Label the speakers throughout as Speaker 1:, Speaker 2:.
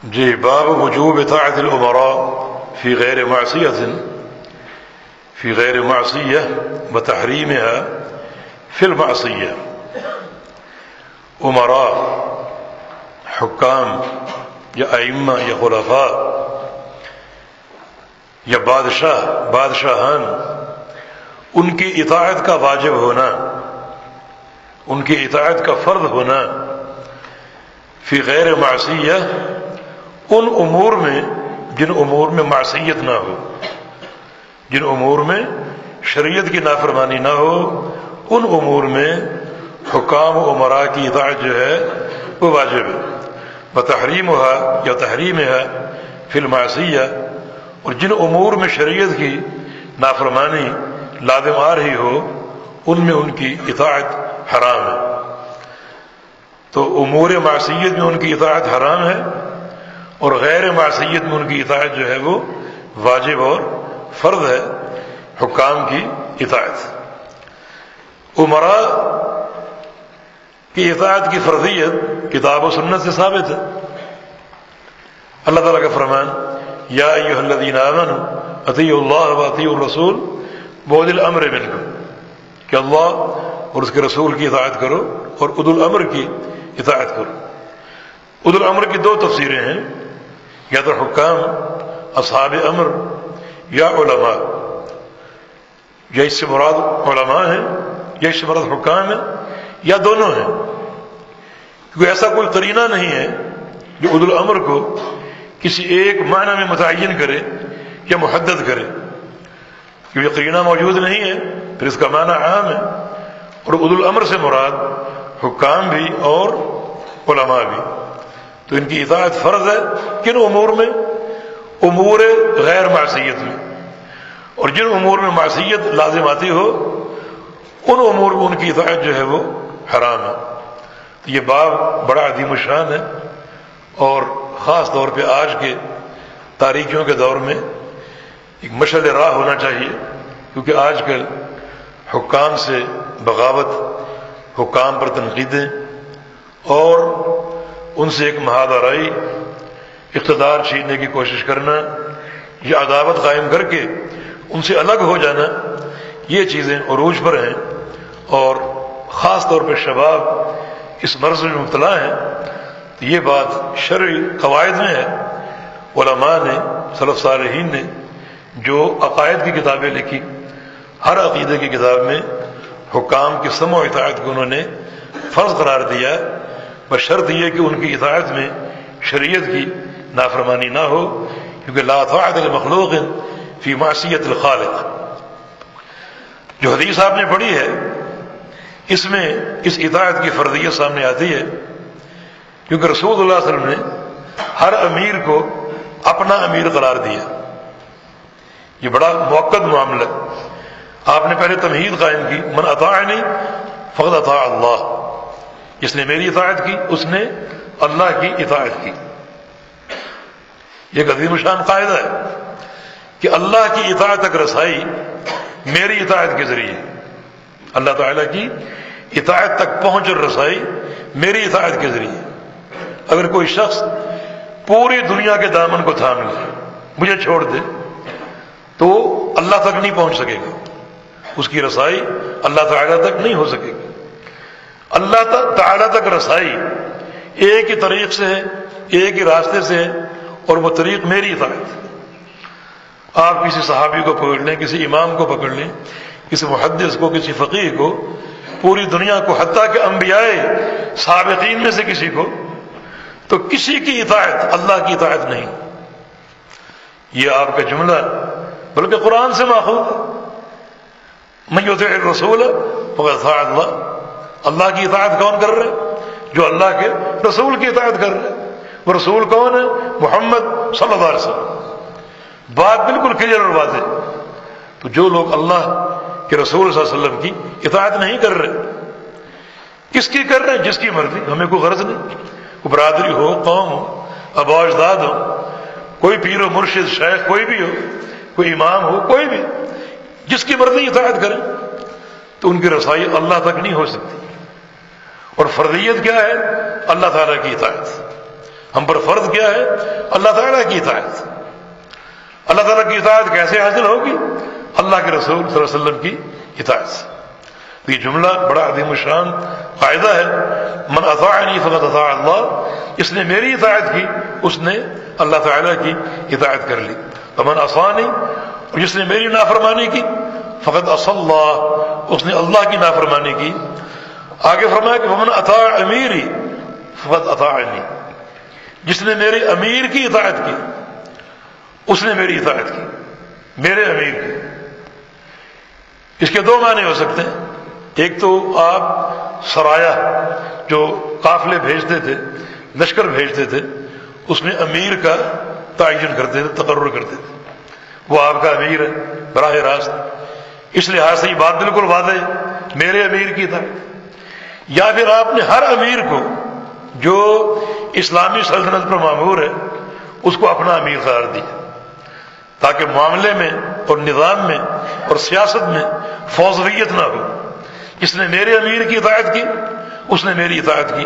Speaker 1: جی، باب وجوب اطاعت الامراء فی غیر معصیہ وتحریمها فی المعصیہ۔ امراء، حکام یا ائمہ یا خلفاء یا بادشاہان، ان کی اطاعت کا واجب ہونا، ان کی اطاعت کا فرض ہونا فی غیر معصیہ، ان امور میں جن امور میں معصیت نہ ہو، جن امور میں شریعت کی نافرمانی نہ ہو، ان امور میں حکام و امراء کی اطاعت جو ہے وہ واجب ہے۔ بتحریمها یا تحریمها فی المعصیہ، اور جن امور میں شریعت کی نافرمانی لازم آ رہی ہو، ان میں ان کی اطاعت حرام ہے۔ تو امور معصیت میں ان کی اطاعت حرام ہے، اور غیر معصیت میں ان کی اطاعت جو ہے وہ واجب اور فرض ہے، حکام کی اطاعت۔ امراء کی اطاعت کی فرضیت کتاب و سنت سے ثابت ہے۔ اللہ تعالیٰ کا فرمان، یا ایھا الذین آمنوا اطیعوا اللہ واطیعوا الرسول واولی الامر منکم، کہ اللہ اور اس کے رسول کی اطاعت کرو اور اولو الامر کی اطاعت کرو۔ اولو الامر کی دو تفسیریں ہیں، یا تو حکام اصحاب امر یا علماء، یا اس سے مراد علماء ہیں یا اس سے مراد حکام ہیں، یا دونوں ہیں، کیونکہ ایسا کوئی قرینہ نہیں ہے جو اولو الامر کو کسی ایک معنی میں متعین کرے یا محدد کرے، کیونکہ قرینہ موجود نہیں ہے، پھر اس کا معنی عام ہے۔ اور اولو الامر سے مراد حکام بھی اور علماء بھی، تو ان کی اطاعت فرض ہے۔ کن امور میں؟ امور غیر معصیت میں، اور جن امور میں معصیت لازم آتی ہو، ان امور میں ان کی اطاعت جو ہے وہ حرام ہے۔ تو یہ باب بڑا عظیم الشان ہے، اور خاص طور پہ آج کے تاریکیوں کے دور میں ایک مشعل راہ ہونا چاہیے، کیونکہ آج کل حکام سے بغاوت، حکام پر تنقیدیں، اور ان سے ایک محاذ آرائی، اقتدار چھیننے کی کوشش کرنا، یا عداوت قائم کر کے ان سے الگ ہو جانا، یہ چیزیں عروج پر ہیں، اور خاص طور پہ شباب اس مرض میں مبتلا ہیں۔ تو یہ بات شرعی قواعد میں ہے، علماء نے، سلف صالحین نے جو عقائد کی کتابیں لکھی، ہر عقیدے کی کتاب میں حکام کی سمع و اطاعت کو انہوں نے فرض قرار دیا، بشرط یہ کہ ان کی اطاعت میں شریعت کی نافرمانی نہ ہو، کیونکہ لا طاعت لمخلوق فی معصیت الخالق۔ جو حدیث آپ نے پڑھی ہے، اس میں اس اطاعت کی فرضیت سامنے آتی ہے، کیونکہ رسول اللہ صلی اللہ علیہ وسلم نے ہر امیر کو اپنا امیر قرار دیا۔ یہ بڑا موقت معاملہ ہے۔ آپ نے پہلے تمہید قائم کی، من اطاعنی فقد اطاع اللہ، جس نے میری اطاعت کی اس نے اللہ کی اطاعت کی۔ یہ ایک عظیم شان قاعدہ ہے کہ اللہ کی اطاعت تک رسائی میری اطاعت کے ذریعے، اللہ تعالیٰ کی اطاعت تک پہنچ اور رسائی میری اطاعت کے ذریعے۔ اگر کوئی شخص پوری دنیا کے دامن کو تھام لے، مجھے چھوڑ دے، تو اللہ تک نہیں پہنچ سکے گا، اس کی رسائی اللہ تعالیٰ تک نہیں ہو سکے گی۔ اللہ تعالیٰ تک رسائی ایک ہی طریق سے ہے، ایک ہی راستے سے ہے، اور وہ طریق میری اطاعت۔ آپ کسی صحابی کو پکڑ لیں، کسی امام کو پکڑ لیں، کسی محدث کو، کسی فقیہ کو، پوری دنیا کو، حتیٰ کہ انبیاء سابقین میں سے کسی کو، تو کسی کی اطاعت اللہ کی اطاعت نہیں۔ یہ آپ کا جملہ بلکہ قرآن سے ماخوذ ہے، من یطع الرسول فقد اطاع اللہ۔ اللہ کی اطاعت کون کر رہے؟ جو اللہ کے رسول کی اطاعت کر رہے۔ وہ رسول کون ہے؟ محمد صلی اللہ علیہ وسلم۔ بات بالکل کلیئر اور واضح۔ تو جو لوگ اللہ کے رسول صلی اللہ علیہ وسلم کی اطاعت نہیں کر رہے، کس کی کر رہے ہیں؟ جس کی مرضی، ہمیں کوئی غرض نہیں، کوئی برادری ہو، قوم ہو، آباء و اجداد ہو، کوئی پیر و مرشد شیخ کوئی بھی ہو، کوئی امام ہو، کوئی بھی، جس کی مرضی اطاعت کریں، تو ان کی رسائی اللہ تک نہیں ہو سکتی۔ اور فرضیت کیا ہے؟ اللہ تعالیٰ کی اطاعت۔ ہم پر فرض کیا ہے؟ اللہ تعالیٰ کی اطاعت۔ اللہ تعالیٰ کی اطاعت کیسے حاصل ہوگی؟ اللہ کے رسول صلی اللہ علیہ وسلم کی اطاعت سے۔ یہ جملہ بڑا عظیم الشان قاعدہ ہے، من اطاعنی فقد اطاع اللہ، جس نے میری اطاعت کی اس نے اللہ تعالیٰ کی اطاعت کر لی، ومن عصانی، اور جس نے میری نافرمانی کی فقد عصى اللہ، اس نے اللہ کی نافرمانی کی۔ آگے فرمایا کہ ومن اطاع امیری فقد اطاعنی، جس نے میرے امیر کی اطاعت کی اس نے میری اطاعت کی، میرے امیر کی۔ اس کے دو معنی ہو سکتے ہیں، ایک تو آپ سرایہ جو قافلے بھیجتے تھے، لشکر بھیجتے تھے، اس میں امیر کا تعین کرتے تھے، تقرر کرتے تھے، وہ آپ کا امیر ہے براہ راست، اس لحاظ سے یہ بات بالکل واضح ہے، میرے امیر کی اطاعت۔ یا پھر آپ نے ہر امیر کو جو اسلامی سلطنت پر مامور ہے اس کو اپنا امیر قرار دیا، تاکہ معاملے میں اور نظام میں اور سیاست میں فوضویت نہ ہو۔ جس نے میرے امیر کی اطاعت کی اس نے میری اطاعت کی،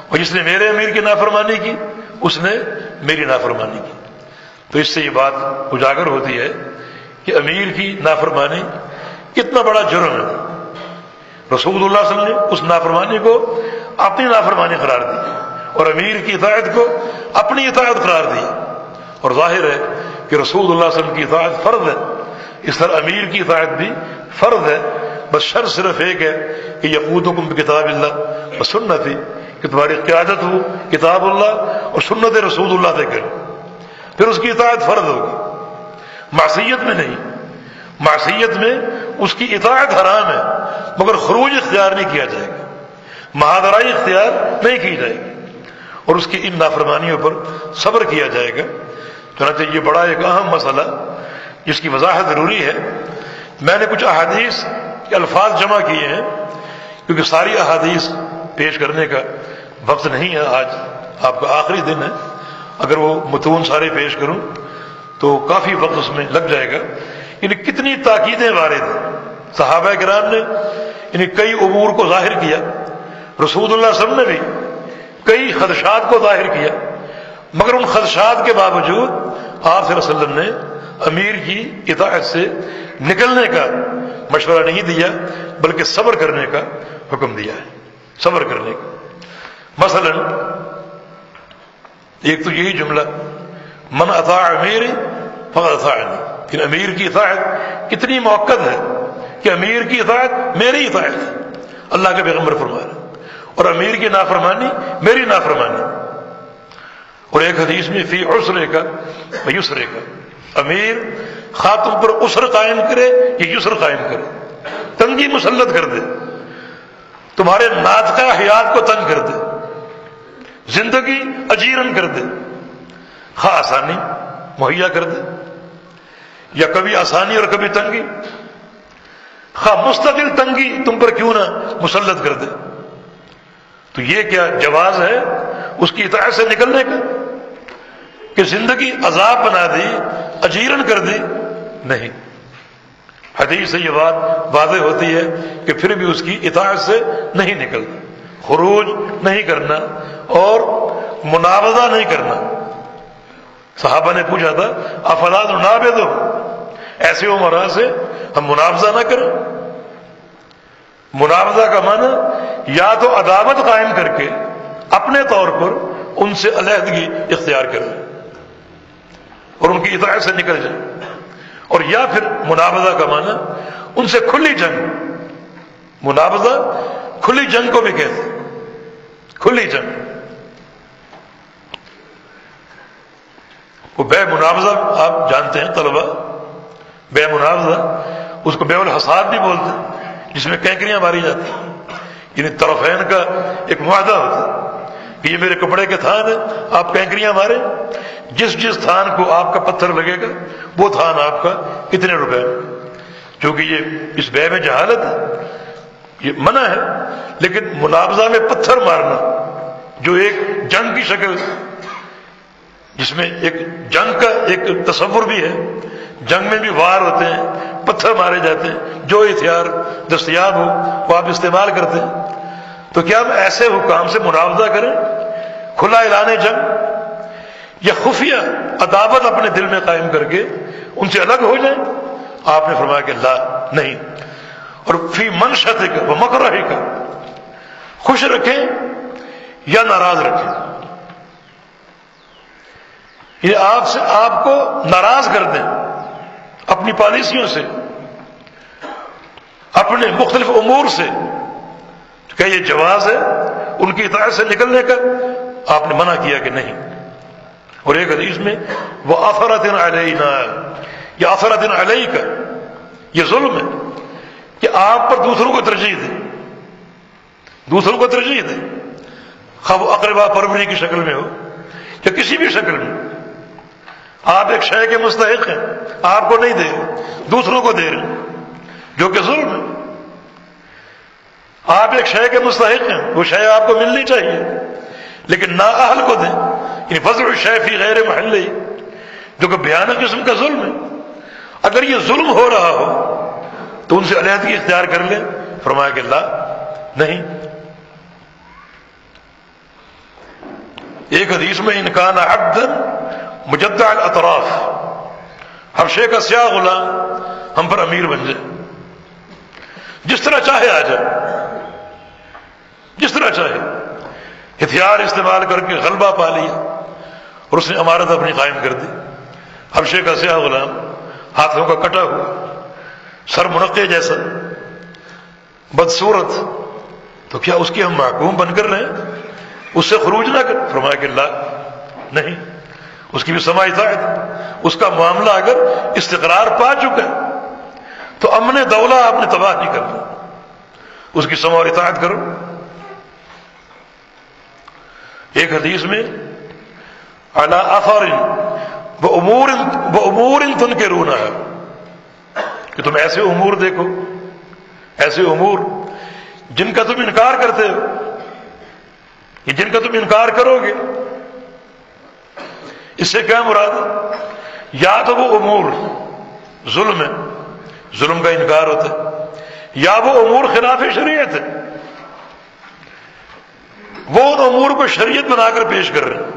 Speaker 1: اور جس نے میرے امیر کی نافرمانی کی اس نے میری نافرمانی کی۔ تو اس سے یہ بات اجاگر ہوتی ہے کہ امیر کی نافرمانی کتنا بڑا جرم ہے۔ رسول اللہ صلی اللہ علیہ وسلم نے اس نافرمانی کو اپنی نافرمانی قرار دی اور امیر کی اطاعت کو اپنی اطاعت قرار دی، اور ظاہر ہے کہ رسول اللہ صلی اللہ علیہ وسلم کی اطاعت فرض ہے، اس طرح امیر کی اطاعت بھی فرض ہے۔ بس شرط صرف ایک ہے کہ یقودکم بکتاب اللہ و سنتی، کہ تمہاری قیادت ہو کتاب اللہ اور سنت رسول اللہ سے کرے، پھر اس کی اطاعت فرض ہوگی، معصیت میں نہیں۔ معصیت میں اس کی اطاعت حرام ہے، مگر خروج اختیار نہیں کیا جائے گا، مہادرائی اختیار نہیں کی جائے گی، اور اس کی ان نافرمانیوں پر صبر کیا جائے گا۔ چنانچہ یہ بڑا ایک اہم مسئلہ جس کی وضاحت ضروری ہے۔ میں نے کچھ احادیث کے الفاظ جمع کیے ہیں کیونکہ ساری احادیث پیش کرنے کا وقت نہیں ہے، آج آپ کا آخری دن ہے، اگر وہ متون سارے پیش کروں تو کافی وقت اس میں لگ جائے گا۔ یعنی کتنی تاکیدیں وارد ہیں، صحابہ کرام نے یعنی کئی امور کو ظاہر کیا، رسول اللہ صلی اللہ علیہ وسلم نے بھی کئی خدشات کو ظاہر کیا، مگر ان خدشات کے باوجود آپ صلی اللہ علیہ وسلم نے امیر کی اطاعت سے نکلنے کا مشورہ نہیں دیا، بلکہ صبر کرنے کا حکم دیا ہے، صبر کرنے کا۔ مثلا ایک تو یہی جملہ من اطاع امیری فقد اطاعنی، کہ امیر کی اطاعت کتنی موقت ہے کہ امیر کی اطاعت میری اطاعت ہے، اللہ کے پیغمبر فرما رہے ہیں، اور امیر کی نافرمانی میری نافرمانی۔ اور ایک حدیث میں فی عسرے کا و یسرے کا، امیر خواہ تم پر عسر قائم کرے یا یسر قائم کرے، تنگی مسلط کر دے، تمہارے ناطقہ حیات کو تنگ کر دے، زندگی اجیرن کر دے، خواہ آسانی مہیا کر دے یا کبھی آسانی اور کبھی تنگی، خواہ مستقل تنگی تم پر کیوں نہ مسلط کر دے، تو یہ کیا جواز ہے اس کی اطاعت سے نکلنے کا کہ زندگی عذاب بنا دی، اجیرن کر دی؟ نہیں، حدیث سے یہ بات واضح ہوتی ہے کہ پھر بھی اس کی اطاعت سے نہیں نکلنا، خروج نہیں کرنا اور منابضہ نہیں کرنا۔ صحابہ نے پوچھا تھا افلا ننابذ، ایسے عمراء سے ہم منابضہ نہ کریں؟ منابضہ کا معنی یا تو عداوت قائم کر کے اپنے طور پر ان سے علیحدگی اختیار کر لیں اور ان کی اطاعت سے نکل جائیں، اور یا پھر منابضہ کا معنی ان سے کھلی جنگ، منابضہ کھلی جنگ کو بھی کہتے ہیں، کھلی جنگ۔ وہ بے منابضہ آپ جانتے ہیں طلبہ، بے منابضہ اس کو بے الحساب بھی بولتے ہیں، جس میں کینکریاں ماری جاتی ہیں، یعنی طرفین کا ایک معاہدہ ہوتا ہے کہ یہ میرے کپڑے کے تھان ہے، آپ کینکریاں ماریں، جس جس تھان کو آپ کا پتھر لگے گا وہ تھان آپ کا کتنے روپے، چونکہ یہ اس بے میں جہالت ہے، یہ منع ہے، لیکن منابضہ میں پتھر مارنا جو ایک جنگ کی شکل، جس میں ایک جنگ کا ایک تصور بھی ہے، جنگ میں بھی وار ہوتے ہیں، پتھر مارے جاتے ہیں، جو ہتھیار دستیاب ہو وہ آپ استعمال کرتے ہیں، تو کیا ہم ایسے حکام سے منابضہ کریں؟ کھلا اعلان جنگ، یا خفیہ عداوت اپنے دل میں قائم کر کے ان سے الگ ہو جائیں؟ آپ نے فرمایا کہ لا، نہیں. اور فی منشتک و مکرہک، خوش رکھیں یا ناراض رکھیں، یہ آپ کو ناراض کر دیں اپنی پالیسیوں سے، اپنے مختلف امور سے، کہ یہ جواز ہے ان کی اطاعت سے نکلنے کا، آپ نے منع کیا کہ نہیں. اور ایک حدیث میں وہ اثرت علینا یا اثرت علیک، یہ ظلم ہے کہ آپ پر دوسروں کو ترجیح دیں، دوسروں کو ترجیح دیں، خواہ وہ اقربا پروری کی شکل میں ہو یا کسی بھی شکل میں. آپ ایک شے کے مستحق ہیں، آپ کو نہیں دے رہے، دوسروں کو دے رہے ہیں، جو کہ ظلم ہے. آپ ایک شے کے مستحق ہیں، وہ شے آپ کو ملنی چاہیے، لیکن نااہل کو دیں، یعنی وضع الشیء فی غیر محلہ، جو کہ بھیانک قسم کا ظلم ہے. اگر یہ ظلم ہو رہا ہو تو ان سے علیحدگی اختیار کر لیں. فرمایا کہ لا، نہیں. ایک حدیث میں ان کان عبدا مجدع الاطراف، حبشے کا سیاہ غلام ہم پر امیر بن جائے، جس طرح چاہے آ جائے، جس طرح چاہے، ہتھیار استعمال کر کے غلبہ پا لیا اور اس نے امارت اپنی قائم کر دی. حبشے کا سیاہ غلام، ہاتھوں کا کٹا ہوا، سر منقع جیسا، بدصورت، تو کیا اس کی ہم محکوم بن کر رہے ہیں؟ اس سے خروج نہ کر. فرمایا کہ لا، نہیں. اس کی بھی سماع اطاعت، اس کا معاملہ اگر استقرار پا چکا ہے تو امن دولہ آپ نے تباہ نہیں کرنا، اس کی سماع اور اطاعت کرو. ایک حدیث میں علی اثر وامور تنکرونھا، کہ تم ایسے امور دیکھو، ایسے امور جن کا تم انکار کرتے ہو، یہ جن کا تم انکار کرو گے. اس سے کیا مراد ہے؟ یا تو وہ امور ظلم ہے، ظلم کا انکار ہوتا ہے، یا وہ امور خلاف شریعت ہے، وہ ان امور کو شریعت بنا کر پیش کر رہے ہیں،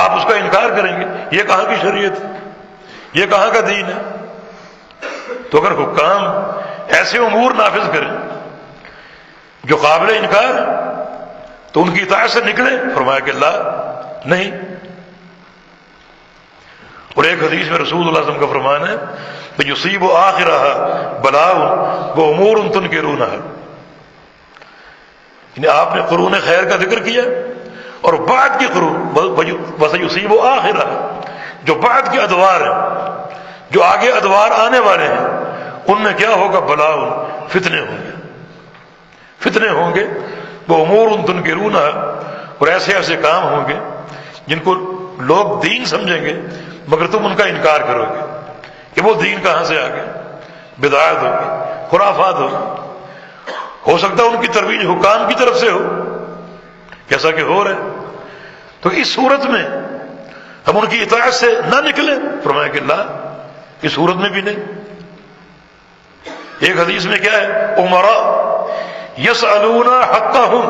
Speaker 1: آپ اس کا انکار کریں گے. یہ کہاں کی شریعت ہے؟ یہ کہاں کا دین ہے؟ تو اگر حکام ایسے امور نافذ کریں جو قابل انکار ہے تو ان کی اطاعت سے نکلے. فرمایا کہ لا، نہیں. اور ایک حدیث میں رسول اللہ صلی اللہ علیہ وسلم کا فرمان ہے کہ یصیب آخرها بلاء وامور تنکرونھا، یعنی آپ نے قرون خیر کا ذکر کیا اور بعد کی قرون وسیصیب آخرها، جو بعد کے ادوار ہیں، جو آگے ادوار آنے والے ہیں، ان میں کیا ہوگا؟ بلاء، فتنے ہوں گے، فتنے ہوں گے. وہ امور تنکرونھا، اور ایسے ایسے کام ہوں گے جن کو لوگ دین سمجھیں گے مگر تم ان کا انکار کرو گے کہ وہ دین کہاں سے آ گئے. بدعات ہوگی، خرافات ہوگی، ہو سکتا ہے ان کی ترویج حکام کی طرف سے ہو، جیسا کہ ہو رہا ہے. تو اس صورت میں ہم ان کی اطاعت سے نہ نکلیں. فرمایا کہ لا، اس صورت میں بھی نہیں. ایک حدیث میں کیا ہے؟ امراء یسألون حقهم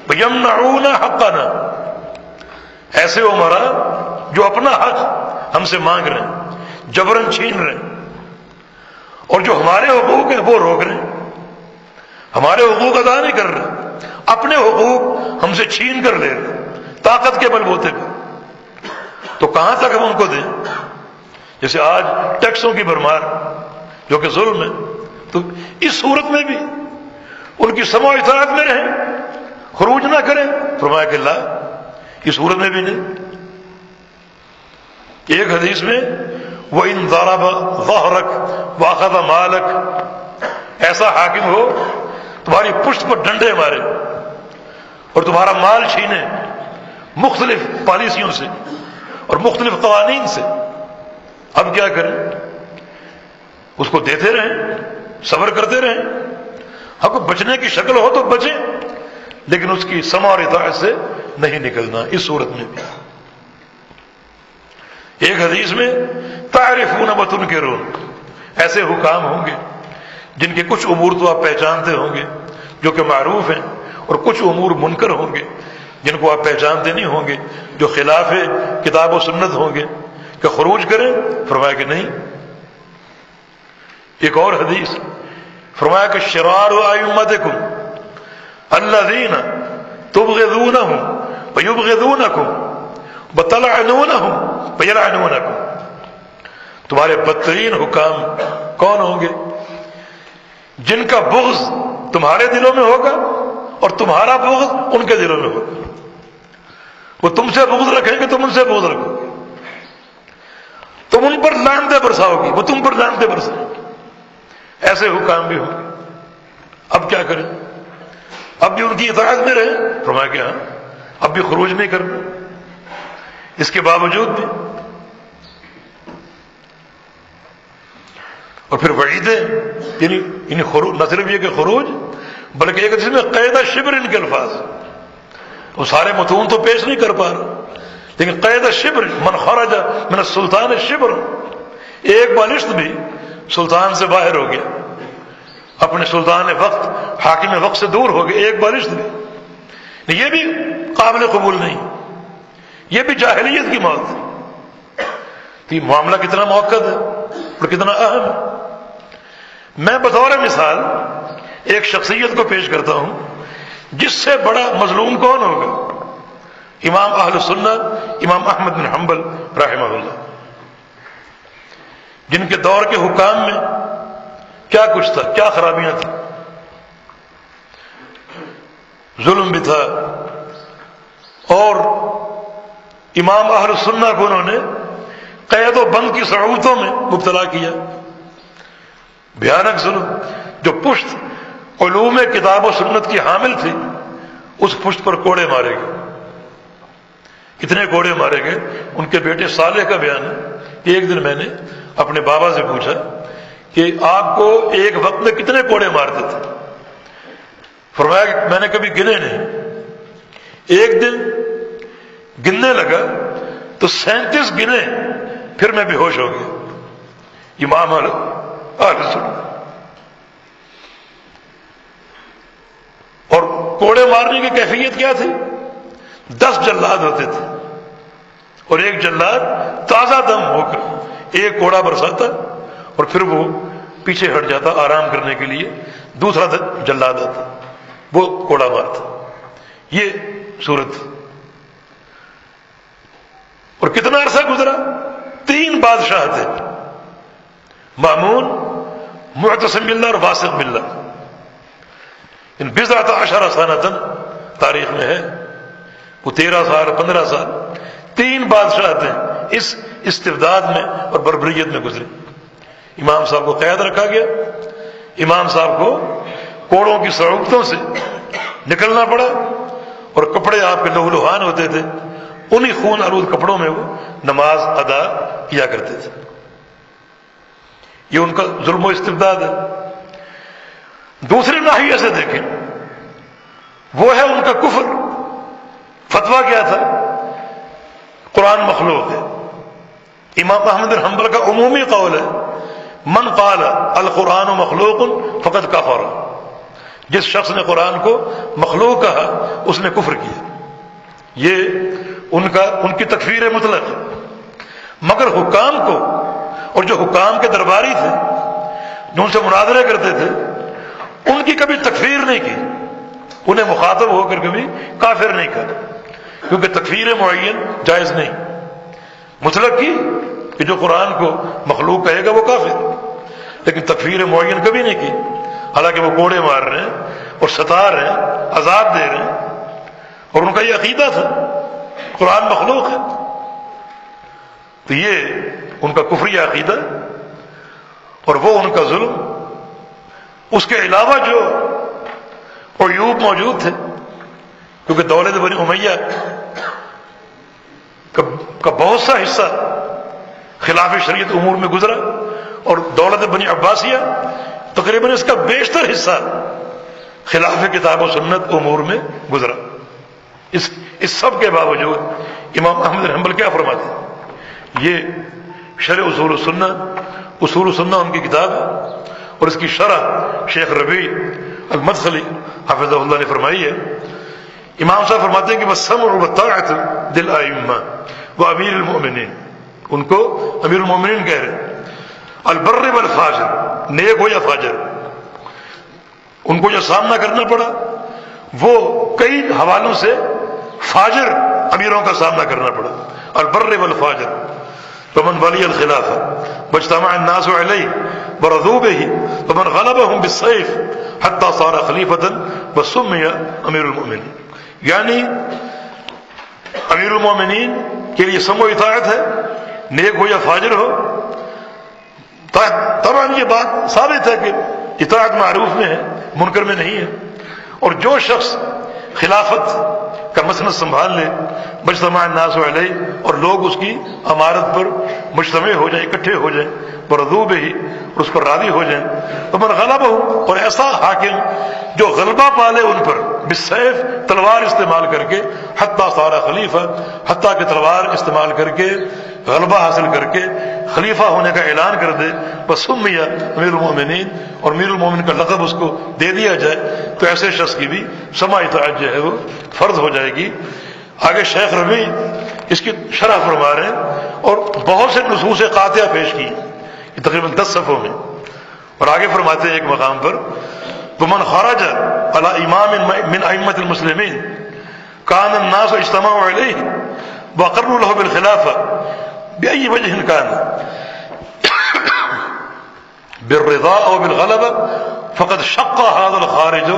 Speaker 1: ویمنعون حقنا، ایسے عمرا جو اپنا حق ہم سے مانگ رہے ہیں، جبرن چھین رہے ہیں، اور جو ہمارے حقوق ہیں وہ روک رہے ہیں، ہمارے حقوق ادا نہیں کر رہے، اپنے حقوق ہم سے چھین کر لے رہے ہیں طاقت کے بل بوتے پر. تو کہاں تک ہم ان کو دیں؟ جیسے آج ٹیکسوں کی بھرمار جو کہ ظلم ہے، تو اس صورت میں بھی ان کی سماع و اطاعت میں رہیں، خروج نہ کریں. فرمایا کہ لا، اس صورت میں بھی نہیں. ایک حدیث میں وَإِن ضَرَبَ ظَهْرَكَ وَأَخَذَ مَالَكَ، ایسا حاکم ہو تمہاری پشت پر ڈنڈے مارے اور تمہارا مال چھینے مختلف پالیسیوں سے اور مختلف قوانین سے، اب کیا کریں؟ اس کو دیتے رہیں، صبر کرتے رہیں. اب کو بچنے کی شکل ہو تو بچیں، لیکن اس کی سماع اور اطاعت سے نہیں نکلنا اس صورت میں بھی. ایک حدیث میں تعرفون وتنکرون، ایسے حکام ہوں گے جن کے کچھ امور تو آپ پہچانتے ہوں گے جو کہ معروف ہیں، اور کچھ امور منکر ہوں گے جن کو آپ پہچانتے نہیں ہوں گے، جو خلاف کتاب و سنت ہوں گے، کہ خروج کریں؟ فرمایا کہ نہیں۔ ایک اور حدیث فرمایا کہ شرار ائمتکم الذین تبغضونهم ویبغضونکم وتلعنونهم ویلعنونکم، تمہارے بدترین حکام کون ہوں گے؟ جن کا بغض تمہارے دلوں میں ہوگا اور تمہارا بغض ان کے دلوں میں ہوگا۔ وہ تم سے بغض رکھیں گے، تم ان سے بغض رکھو گے، تم ان پر لعنتیں برساؤ گی، وہ تم پر لعنتیں برسائیں گے۔ ایسے حکام بھی ہوں گے۔ اب کیا کریں؟ اب بھی ان کی اطاعت میں رہیں؟ فرمایا کہ ہاں، اب بھی خروج نہیں کرنا۔ اس کے باوجود بھی اور پھر وعیدیں، یعنی خروج، نہ صرف یہ کہ خروج، بلکہ ایک جس میں قید شبر ان کے الفاظ، وہ سارے متون تو پیش نہیں کر پا رہا، لیکن قید شبر، من خرج من السلطان شبر، ایک بالشت بھی سلطان سے باہر ہو گیا، اپنے سلطان وقت، حاکم وقت سے دور ہو گیا، ایک بالشت بھی، یہ بھی قابل قبول نہیں، یہ بھی جاہلیت کی موت ہے۔ تو یہ معاملہ کتنا موقع ہے اور کتنا اہم ہے۔ میں بطور مثال ایک شخصیت کو پیش کرتا ہوں جس سے بڑا مظلوم کون ہوگا؟ امام اہل سنت امام احمد بن حنبل رحمہ اللہ، جن کے دور کے حکام میں کیا کچھ تھا، کیا خرابیاں تھیں، ظلم بھی تھا، اور امام اہل سنت کو انہوں نے قید و بند کی صعوبتوں میں مبتلا کیا، بھیانک ظلم۔ جو پشت علوم کتاب و سنت کی حامل تھی، اس پشت پر کوڑے مارے گئے، کتنے کوڑے مارے گئے۔ ان کے بیٹے صالح کا بیان ہے کہ ایک دن میں نے اپنے بابا سے پوچھا کہ آپ کو ایک وقت میں کتنے کوڑے مارتے تھے؟ فرمایا کہ میں نے کبھی گنے نہیں، ایک دن گننے لگا تو 37 گنے، پھر میں بے ہوش ہو گیا۔ امام اہل سنت، اور کوڑے مارنے کی کیفیت کیا تھی؟ 10 جلاد ہوتے تھے، اور ایک جلاد تازہ دم ہو کر ایک کوڑا برساتا اور پھر وہ پیچھے ہٹ جاتا آرام کرنے کے لیے، دوسرا جلاد آتا، وہ کوڑا مارتا۔ یہ صورت تھی۔ اور کتنا عرصہ گزرا؟ 3 بادشاہ تھے، مامون، معتصم باللہ اور واثق باللہ، ان 12 سنۃ تاریخ میں ہے، وہ 13 سال 15 سال 3 بادشاہ تھے اس استبداد میں اور بربریت میں گزرے۔ امام صاحب کو قید رکھا گیا، امام صاحب کو کوڑوں کی صعوبتوں سے نکلنا پڑا، اور کپڑے آپ کے لہو لہان ہوتے تھے، انہی خون آلود کپڑوں میں وہ نماز ادا کیا کرتے تھے۔ یہ ان کا ظلم و استبداد ہے۔ دوسرے ناحیے سے دیکھیں، وہ ہے ان کا کفر۔ فتویٰ کیا تھا؟ قرآن مخلوق ہے۔ امام احمد بن حنبل کا عمومی قول ہے، من قال القرآن مخلوق فقد کفر، جس شخص نے قرآن کو مخلوق کہا اس نے کفر کیا۔ یہ ان کی تکفیر مطلق ہے۔ مگر حکام کو، اور جو حکام کے درباری تھے جو ان سے مناظرے کرتے تھے، ان کی کبھی تکفیر نہیں کی، انہیں مخاطب ہو کر کبھی کافر نہیں کہا، کیونکہ تکفیر معین جائز نہیں۔ مطلق کی کہ جو قرآن کو مخلوق کہے گا وہ کافر، لیکن تکفیر معین کبھی نہیں کی، حالانکہ وہ کوڑے مار رہے ہیں اور ستا رہے ہیں، عذاب دے رہے ہیں، اور ان کا یہ عقیدہ تھا قرآن مخلوق ہے۔ تو یہ ان کا کفری عقیدہ اور وہ ان کا ظلم۔ اس کے علاوہ جو عیوب موجود تھے، کیونکہ دولت بنی امیہ کا بہت سا حصہ خلاف شریعت امور میں گزرا، اور دولت بنی عباسیہ تقریباً اس کا بیشتر حصہ خلاف کتاب و سنت امور میں گزرا۔ اس سب کے باوجود امام احمد بن حنبل کیا فرماتے ہیں؟ یہ شرح اصول السنہ ان کی کتاب ہے، اور اس کی شرح شیخ ربیع المدخلی حفظہ اللہ نے فرمائی ہے۔ امام صاحب فرماتے ہیں کہ والسمع والطاعۃ للائمہ وامیر المؤمنین، ان کو امیر المؤمنین کہہ رہے ہیں، البر والفاجر، نیک ہو یا فاجر، ان کو جو سامنا کرنا پڑا وہ کئی حوالوں سے فاجر امیروں کا سامنا کرنا پڑا، البر والفاجر، فمن ولی الخلافہ واجتمع الناس علیہ ورضوا به فمن غلبهم بالسیف حتی صار خلیفۃ وسمی امیر المؤمنین، یعنی امیر المؤمنین کے لیے سمع و اطاعت ہے، نیک ہو یا فاجر ہو۔ طبعا یہ بات ثابت ہے کہ اطاعت معروف میں ہے، منکر میں نہیں ہے، اور جو شخص خلافت کا مسند سنبھال لے، مجتمع الناس علیہ، اور لوگ اس کی امارت پر مجتمع ہو جائیں، اکٹھے ہو جائیں، ورضوا بہ، اور اس پر راضی ہو جائیں، فمن غلبہ، اور ایسا حاکم جو غلبہ پالے ان پر، بالسیف، تلوار استعمال کر کے، حتی صار خلیفہ، حتیٰ کہ تلوار استعمال کر کے غلبہ حاصل کر کے خلیفہ ہونے کا اعلان کر دے، وسمی امیر المؤمنین، اور امیر المؤمن کا لقب اس کو دے دیا جائے، تو ایسے شخص کی بھی سماع اطاعت جو ہے وہ فرض ہو جائے گی۔ آگے شیخ ربیع اس کی شرح فرما رہے ہیں اور بہت سے نصوص قاطعہ پیش کی، یہ تقریباً 10 صفحوں میں، اور آگے فرماتے ہیں ایک مقام پر ومن خرج على امام من ائمة المسلمين كان الناس اجتمعوا عليه واقروا له بالخلافة بأي وجه كان بالرضا او بالغلبة فقد شق هذا الخارج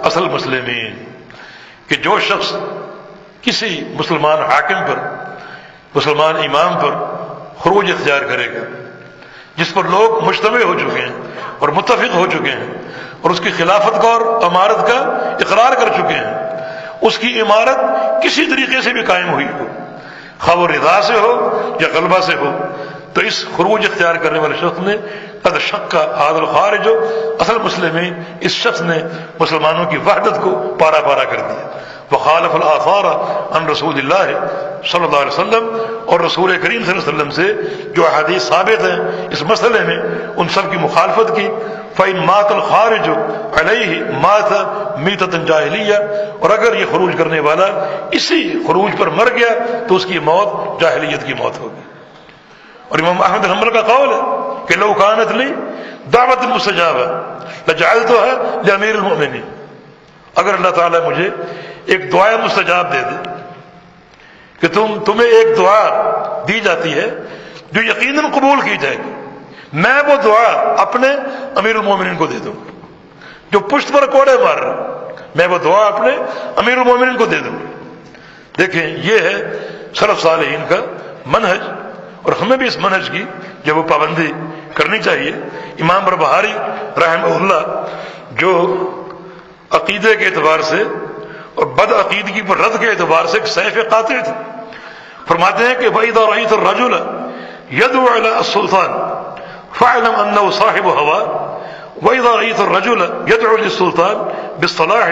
Speaker 1: اصل المسلمين، کہ جو شخص کسی مسلمان حاکم پر، مسلمان امام پر خروج اختیار کرے گا جس پر لوگ مجتمع ہو چکے ہیں اور متفق ہو چکے ہیں اور اس کی خلافت کا اور امارت کا اقرار کر چکے ہیں، اس کی امارت کسی طریقے سے بھی قائم ہوئی ہو، خواہ وہ رضا سے ہو یا غلبہ سے ہو، تو اس خروج اختیار کرنے والے شخص نے قد شق هذا الخارج اصل مسلمین، اس شخص نے مسلمانوں کی وحدت کو پارا پارا کر دیا، وخالف الآثار عن رسول اللہ صلی اللہ علیہ وسلم، اور رسول کریم صلی اللہ علیہ وسلم سے جو احادیث ثابت ہیں اس مسئلے میں ان سب کی مخالفت کی۔ فإن مات الخارج علیہ مات میتۃ جاہلیہ، اور اگر یہ خروج کرنے والا اسی خروج پر مر گیا تو اس کی موت جاہلیت کی موت ہوگی۔ اور امام احمد بن حنبل کا قول ہے کہ لو کانت لی دعوت مستجابہ لجعلتها لامیر المؤمنین، اگر اللہ تعالیٰ مجھے ایک دعا مستجاب دے دے کہ تمہیں ایک دعا دی جاتی ہے جو یقیناً قبول کی جائے گی، میں وہ دعا اپنے امیر المومنین کو دے دوں، جو پشت پر کوڑے مار رہا، میں وہ دعا اپنے امیر المومنین کو دے دوں۔ دیکھیں یہ ہے سلف صالحین کا منہج، اور ہمیں بھی اس منہج کی جو وہ پابندی کرنی چاہیے۔ امام بردباری رحمہ اللہ جو عقیدے کے اعتبار سے اور بد عقیدگی پر رد کے اعتبار سے ایک سیف قاطع تھے، فرماتے ہیں کہ وَإِذَا رَأَيْتَ الرَّجُلَ يَدْعُو عَلَى السُّلْطَانِ فَاعْلَمْ أَنَّهُ صَاحِبُ هَوَىٰ وَإِذَا رَأَيْتَ الرَّجُلَ يَدْعُو لِلسُّلْطَانِ بِالصَّلَاحِ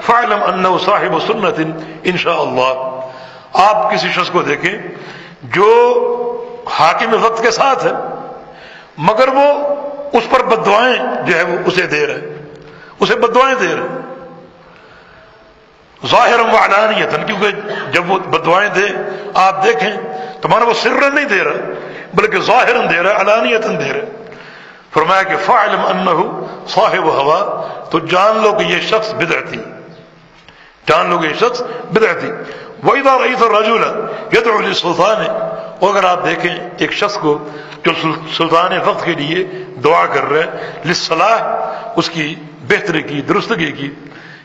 Speaker 1: فَاعْلَمْ أَنَّهُ صَاحِبُ سُنَّةٍ إِن شاء اللَّهُ۔ آپ کسی شخص کو دیکھیں جو حاکم وقت کے ساتھ ہے مگر وہ اس پر بددعائیں جو ہے وہ اسے دے رہے، اسے بددعائیں دے رہے ظاہرا و علانیتاً، کیونکہ جب وہ بددعائیں دے آپ دیکھیں تو مانا وہ سرا نہیں دے رہا بلکہ ظاہراً دے رہا، علانیتاً دے رہا۔ فرمایا کہ فاعلم انہ صاحب ہوا، تو جان لو کہ یہ شخص بدعتی، جان لو کہ یہ شخص بدعتی۔ وَإِذَا رَأَيْتَ الرَّجُلَ يَدْعُو لِلسُّلْطَانِ، اور اگر آپ دیکھیں ایک شخص کو جو سلطان وقت کے لیے دعا کر رہے للصلاح، اس کی بہتری کی، درستگی کی،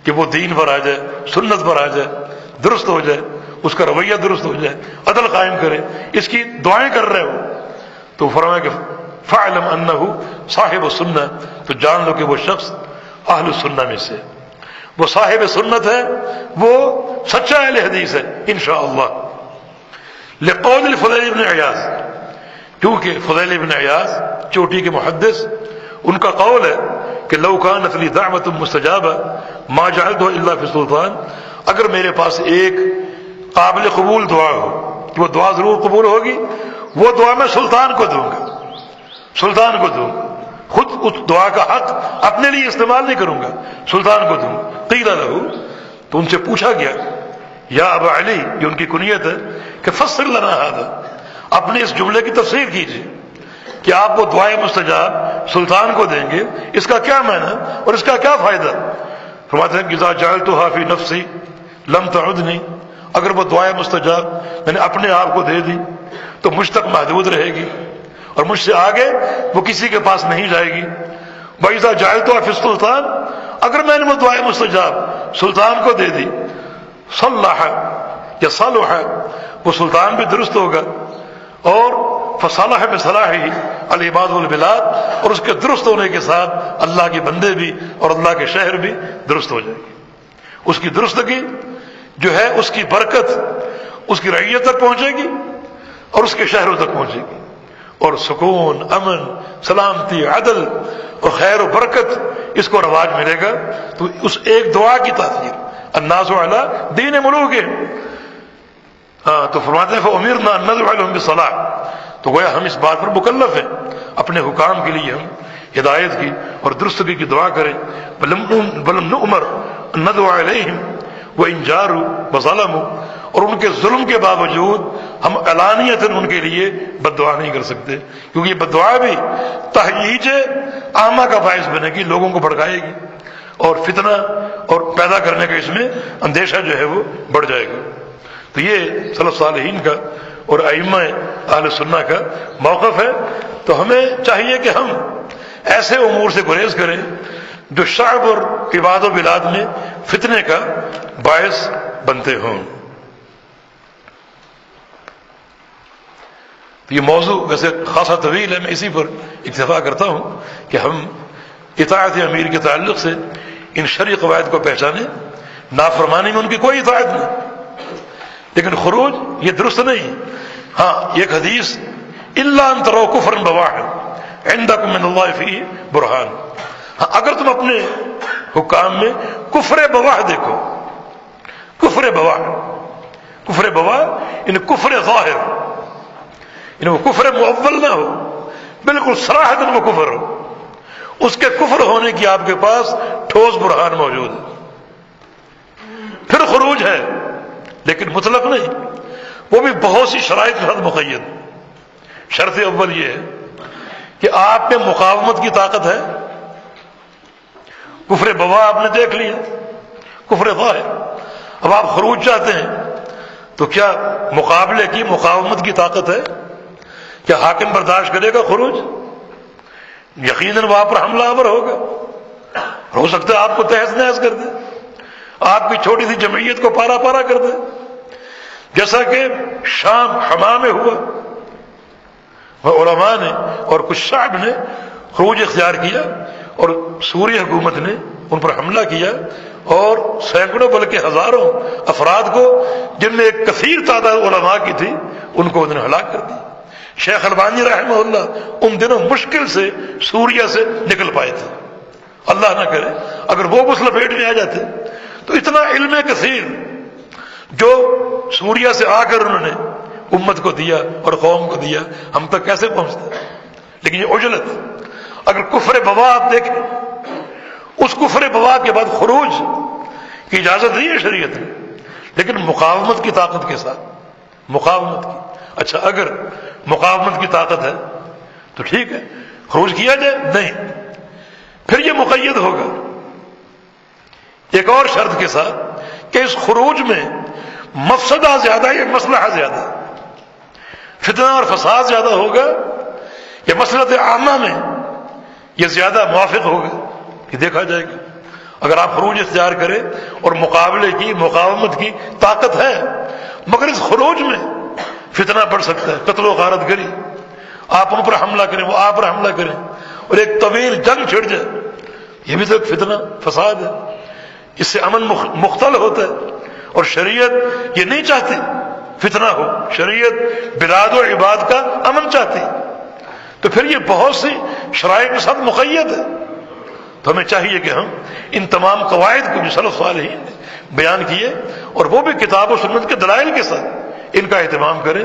Speaker 1: کہ وہ دین پر آ جائے، سنت پر آ جائے، درست ہو جائے، اس کا رویہ درست ہو جائے، عدل قائم کرے، اس کی دعائیں کر رہے ہو، تو فرمایا کہ فاعلم انہ صاحب السنہ، تو جان لو کہ وہ شخص اہل السنہ میں سے، وہ صاحب سنت ہے، وہ سچا اہل حدیث ہے انشاءاللہ۔ لقول الفضیل ابن عیاض، کیونکہ فضیل ابن عیاض چوٹی کے محدث، ان کا قول ہے کہ لو کانت لی دعوت مستجابہ ما جعلتها الا فی السلطان، اگر میرے پاس ایک قابل قبول دعا ہو کہ وہ دعا ضرور قبول ہوگی، وہ دعا میں سلطان کو دوں گا، سلطان کو دوں گا، خود اس دعا کا حق اپنے لیے استعمال نہیں کروں گا، سلطان کو دوں گا۔ قیل لہ، تو ان سے پوچھا گیا یا ابا علی، یہ ان کی کنیت ہے کہ فسر لنا ھذا، اپنے اس جملے کی تفسیر کیجیے کہ آپ وہ دعائے مستجاب سلطان کو دیں گے، اس کا کیا معنی اور اس کا کیا فائدہ؟ فرماتے ہیں اذا جعلتها فی نفسی لم تعدنی، اگر وہ دعائے مستجاب میں نے اپنے آپ کو دے دی تو مجھ تک محدود رہے گی اور مجھ سے آگے وہ کسی کے پاس نہیں جائے گی۔ وَإِذَا جَعَلْتُهَا فِي السُّلْطَانِ، اگر میں نے وہ دعائے مستجاب سلطان کو دے دی، صلح یا صالح، وہ سلطان بھی درست ہوگا، اور فصالح بصلاحہ العباد والبلاد، اور اس کے درست ہونے کے ساتھ اللہ کے بندے بھی اور اللہ کے شہر بھی درست ہو جائے گی۔ اس کی درستگی جو ہے اس کی برکت اس کی رعیت تک پہنچے گی اور اس کے شہروں تک پہنچے گی، اور سکون، امن، سلامتی، عدل اور خیر و برکت اس کو رواج ملے گا۔ تو اس ایک دعا کی تاثیر، الناس علی دین ملوکہم، تو فرماتے ہیں فَأُمِرْنَا أَن نَّدْعُوَ لَهُم بِالصَّلَاحِ، تو گویا ہم اس بات پر مکلف ہیں اپنے حکام کے لیے ہم ہدایت کی اور درستگی کی دعا کریں۔ وَلَمْ نُؤْمَرْ أَن نَّدْعُوَ إِلَيْهِمْ وَإِن جَارُوا وَظَلَمُوا، اور ان کے ظلم کے باوجود ہم علانیتاً ان کے لیے بد دعا نہیں کر سکتے، کیونکہ یہ بد دعا بھی تہییج عامہ کا باعث بنے گی، لوگوں کو بھڑکائے گی اور فتنہ اور پیدا کرنے کا اس میں اندیشہ جو ہے وہ بڑھ جائے گا۔ تو یہ سلف صالحین کا اور ائمہ اہل سنہ کا موقف ہے۔ تو ہمیں چاہیے کہ ہم ایسے امور سے گریز کریں جو شعب اور عباد و بلاد میں فتنے کا باعث بنتے ہوں۔ یہ موضوع ویسے خاصا طویل ہے، میں اسی پر اکتفا کرتا ہوں کہ ہم اطاعت امیر کے تعلق سے ان شرعی قواعد کو پہچانیں۔ نافرمانی میں ان کی کوئی اطاعت نہیں، لیکن خروج یہ درست نہیں۔ ہاں ایک حدیث الا ان تروا کفرا بواحا عندکم من اللہ فیہ برہان، ہاں اگر تم اپنے حکام میں کفر بواح دیکھو، کفر بواح، کفر بواح ان کفر ظاہر، ان وہ کفر مؤول نہ ہو، بالکل صراحتاً وہ کفر ہو، اس کے کفر ہونے کی آپ کے پاس ٹھوس برہان موجود ہے، پھر خروج ہے، لیکن مطلق نہیں، وہ بھی بہت سی شرائط کے ساتھ مقید۔ شرط اول یہ ہے کہ آپ میں مقاومت کی طاقت ہے، کفر بواح آپ نے دیکھ لیا، کفر ظاہر۔ اب آپ خروج چاہتے ہیں تو کیا مقابلے کی مقاومت کی طاقت ہے؟ کیا حاکم برداشت کرے گا خروج؟ یقیناً وہاں پر حملہ آور ہوگا، ہو سکتا ہے آپ کو تہس نہس کر دے، آپ کی چھوٹی سی جمعیت کو پارا پارا کر دے، جیسا کہ شام حما میں ہوا، وہ علماء نے اور کچھ شعب نے خروج اختیار کیا اور سوری حکومت نے ان پر حملہ کیا اور سینکڑوں بلکہ ہزاروں افراد کو، جن میں ایک کثیر تعداد علماء کی تھی، ان کو انہوں نے ہلاک کر دی۔ شیخ البانی رحمہ اللہ ان دنوں مشکل سے سوریہ سے نکل پائے تھے، اللہ نہ کرے اگر وہ اس لپیٹ میں آ جاتے تو اتنا علم کثیر جو سوریہ سے آ کر انہوں نے امت کو دیا اور قوم کو دیا، ہم تک کیسے پہنچتا؟ لیکن یہ عجلت، اگر کفر بواح آپ دیکھیں، اس کفر بواح کے بعد خروج کی اجازت نہیں ہے شریعت میں، لیکن مقاومت کی طاقت کے ساتھ، مقاومت کی۔ اچھا اگر مقاومت کی طاقت ہے تو ٹھیک ہے، خروج کیا جائے، نہیں، پھر یہ مقید ہوگا ایک اور شرط کے ساتھ کہ اس خروج میں مفسدہ زیادہ یا مصلحہ زیادہ، فتنہ اور فساد زیادہ ہوگا یا مصلحت عامہ میں یہ زیادہ موافق ہوگا، یہ دیکھا جائے گا۔ اگر آپ خروج اختیار کریں اور مقابلے کی مقاومت کی طاقت ہے، مگر اس خروج میں فتنہ پڑ سکتا ہے، قتل و غارت گری، آپ ان پر حملہ کریں، وہ آپ پر حملہ کریں اور ایک طویل جنگ چھڑ جائے، یہ بھی تو ایک فتنہ فساد ہے، اس سے امن مختل ہوتا ہے، اور شریعت یہ نہیں چاہتی فتنہ ہو، شریعت بلاد و عباد کا امن چاہتی، تو پھر یہ بہت سی شرائط کے ساتھ مقید ہے۔ تو ہمیں چاہیے کہ ہم ان تمام قواعد کو جو سلف صالحین نے بیان کیے اور وہ بھی کتاب و سنت کے دلائل کے ساتھ ان کا اہتمام کریں،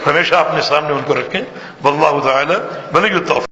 Speaker 1: ہمیشہ اپنے سامنے ان کو رکھیں۔ واللہ تعالی ولی التوفیق۔